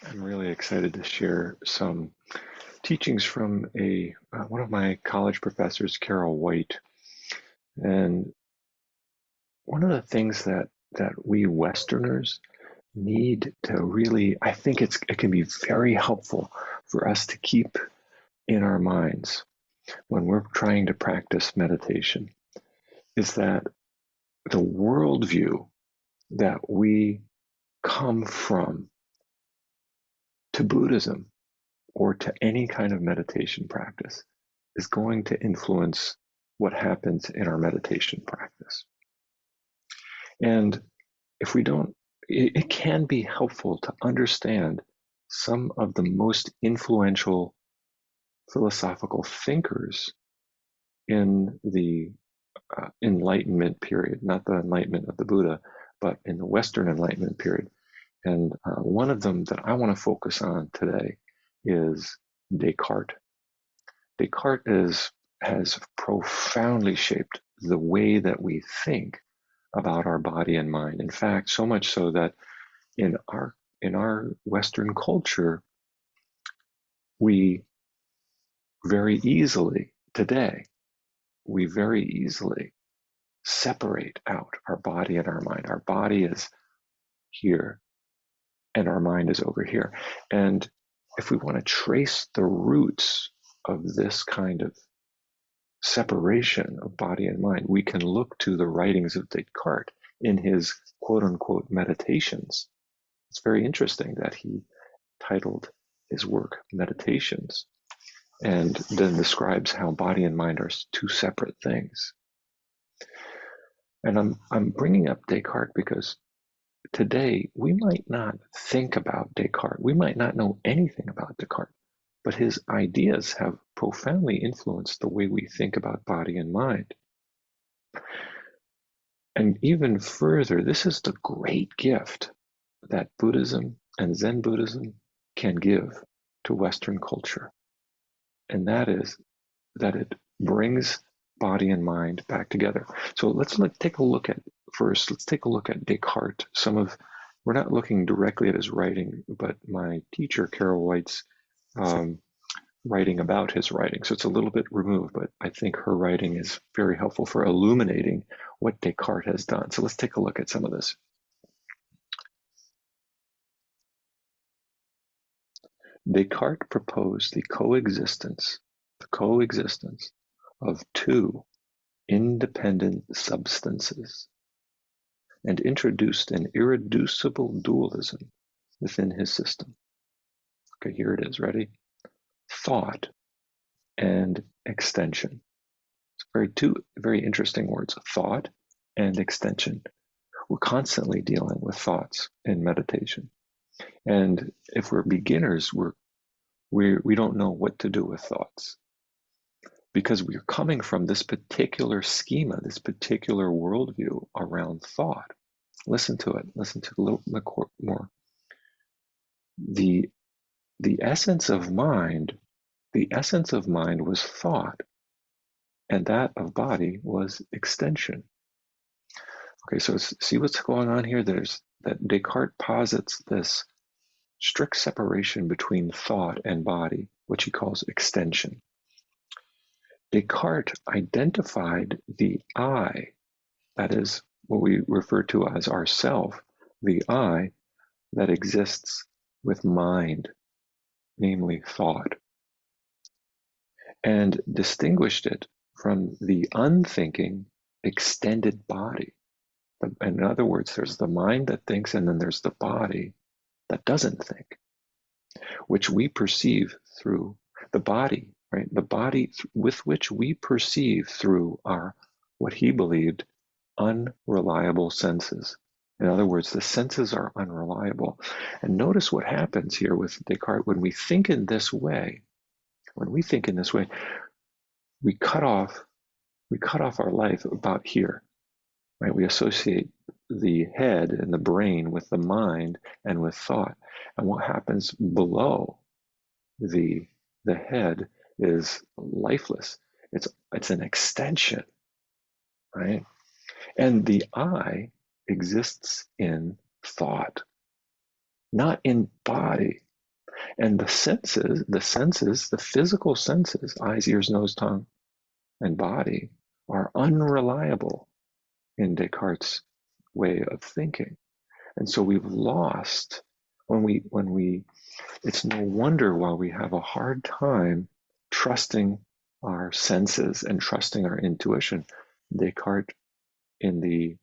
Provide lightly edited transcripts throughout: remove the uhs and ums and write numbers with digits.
I'm really excited to share some teachings from one of my college professors, Carol White. And one of the things that we Westerners need to really, I think it can be very helpful for us to keep in our minds when we're trying to practice meditation, is that the worldview that we come from to Buddhism or to any kind of meditation practice is going to influence what happens in our meditation practice. And if we don't, it can be helpful to understand some of the most influential philosophical thinkers in the Enlightenment period, not the Enlightenment of the Buddha, but in the Western Enlightenment period. And one of them that I want to focus on today is Descartes. Descartes has profoundly shaped the way that we think about our body and mind. In fact, so much so that in our Western culture, we very easily today, we very easily separate out our body and our mind. Our body is here and our mind is over here. And if we want to trace the roots of this kind of separation of body and mind, we can look to the writings of Descartes in his quote unquote meditations. It's very interesting that he titled his work Meditations and then describes how body and mind are two separate things. And I'm bringing up Descartes because today we might not think about Descartes. We might not know anything about Descartes, but his ideas have profoundly influenced the way we think about body and mind. And even further, this is the great gift that Buddhism and Zen Buddhism can give to Western culture. And that is that it brings body and mind back together. So let's take a look at Descartes. We're not looking directly at his writing, but my teacher, Carol White's writing about his writing. So it's a little bit removed, but I think her writing is very helpful for illuminating what Descartes has done. So let's take a look at some of this. Descartes proposed the coexistence of two independent substances and introduced an irreducible dualism within his system. Okay, here it is, ready? Thought and extension. It's two very interesting words, thought and extension. We're constantly dealing with thoughts in meditation. And if we're beginners, we don't know what to do with thoughts because we're coming from this particular schema, this particular worldview around thought. Listen to it. Listen to a little bit more. The essence of mind, was thought, and that of body was extension. Okay, so see what's going on here? There's that Descartes posits this strict separation between thought and body, which he calls extension. Descartes identified the I, that is what we refer to as ourself, the I that exists with mind, namely thought, and distinguished it from the unthinking extended body. In other words, there's the mind that thinks, and then there's the body that doesn't think, which we perceive through the body, right? The body with which we perceive through our, what he believed, unreliable senses. In other words, the senses are unreliable. And notice what happens here with Descartes. When we think in this way, we cut off our life about here, right? We associate the head and the brain with the mind and with thought. And what happens below the head is lifeless. It's an extension, right? And the I exists in thought, not in body. And the physical senses, eyes, ears, nose, tongue, and body, are unreliable in Descartes' way of thinking. And so we've lost when we it's no wonder why we have a hard time trusting our senses and trusting our intuition. Descartes, in the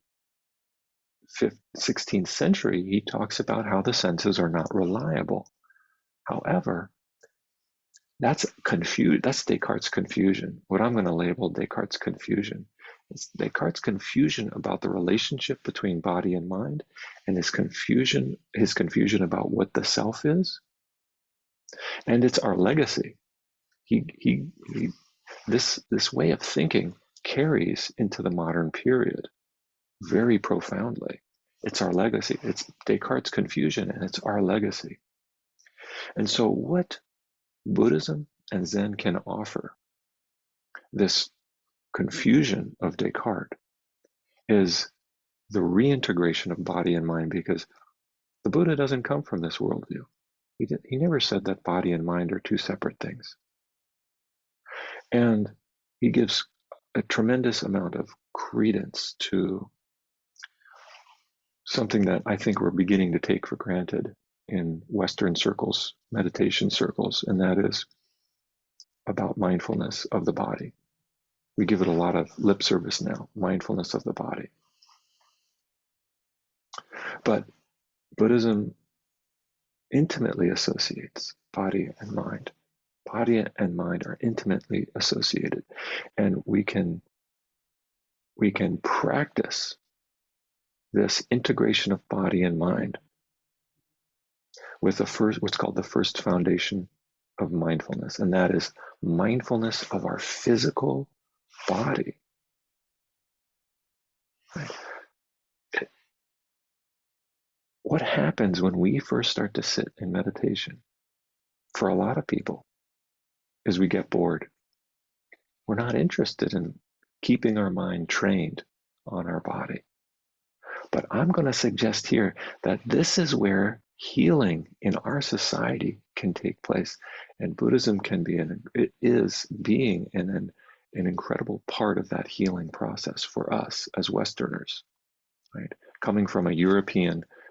16th century, he talks about how the senses are not reliable. However, that's Descartes' confusion. What I'm going to label Descartes' confusion. It's Descartes' confusion about the relationship between body and mind, and his confusion about what the self is, and it's our legacy. He this way of thinking carries into the modern period very profoundly. It's our legacy. It's Descartes' confusion, and it's our legacy. And so what Buddhism and Zen can offer, this confusion of Descartes, is the reintegration of body and mind, because the Buddha doesn't come from this worldview. He never said that body and mind are two separate things. And he gives a tremendous amount of credence to something that I think we're beginning to take for granted in Western circles, meditation circles, and that is about mindfulness of the body. We give it a lot of lip service now, mindfulness of the body. But Buddhism intimately associates body and mind. Body and mind are intimately associated, and we can practice this integration of body and mind with what's called the first foundation of mindfulness, and that is mindfulness of our physical body. Right? What happens when we first start to sit in meditation, for a lot of people, is we get bored. We're not interested in keeping our mind trained on our body. But I'm going to suggest here that this is where healing in our society can take place, and Buddhism is being an incredible part of that healing process for us as Westerners, right? Coming from a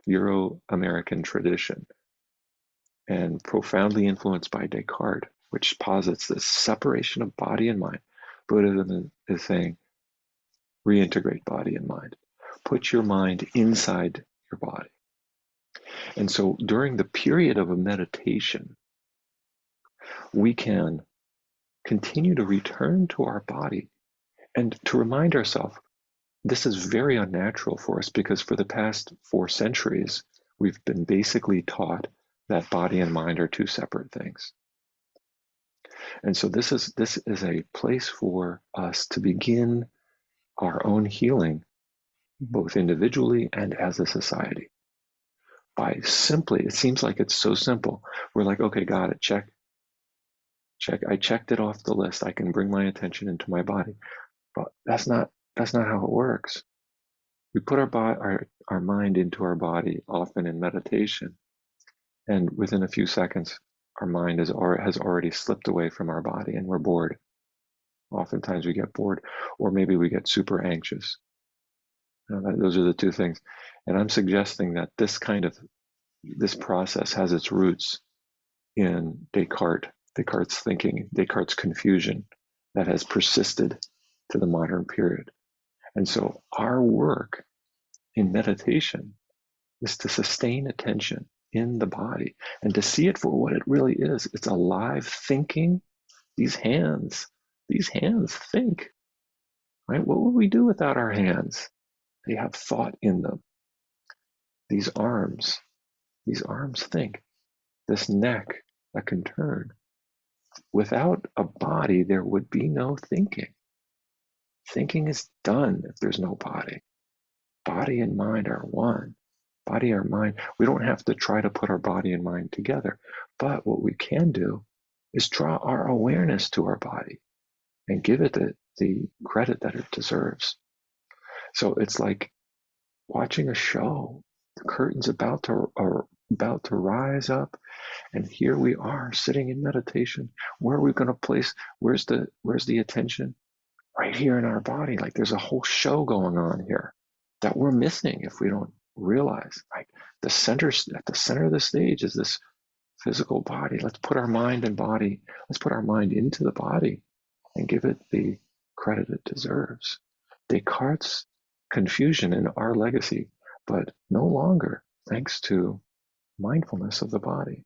Euro-American tradition, and profoundly influenced by Descartes, which posits this separation of body and mind. Buddhism is saying, reintegrate body and mind. Put your mind inside your body. And so during the period of a meditation, we can continue to return to our body and to remind ourselves, this is very unnatural for us, because for the past 4 centuries, we've been basically taught that body and mind are two separate things. And so this is a place for us to begin our own healing, both individually and as a society. By simply, it seems like it's so simple. We're like, okay, got it, check. I checked it off the list. I can bring my attention into my body. But that's not how it works. We put our mind into our body, often in meditation, and within a few seconds, our mind has already slipped away from our body, and we're bored. Oftentimes we get bored, or maybe we get super anxious. Those are the two things. And I'm suggesting that this process has its roots in Descartes' thinking, Descartes' confusion that has persisted to the modern period. And so our work in meditation is to sustain attention in the body and to see it for what it really is. It's alive thinking. These hands think, right? What would we do without our hands? They have thought in them. These arms think. This neck that can turn. Without a body, there would be no thinking. Thinking is done if there's no body. Body and mind are one. Body or mind. We don't have to try to put our body and mind together. But what we can do is draw our awareness to our body and give it the credit that it deserves. So it's like watching a show. The curtain's about to about to rise up, and here we are sitting in meditation. Where are we going to place? Where's the attention? Right here in our body. Like there's a whole show going on here that we're missing if we don't realize. Like at the center of the stage is this physical body. Let's put our mind and body. Let's put our mind into the body and give it the credit it deserves. Descartes' confusion in our legacy, but no longer thanks to mindfulness of the body.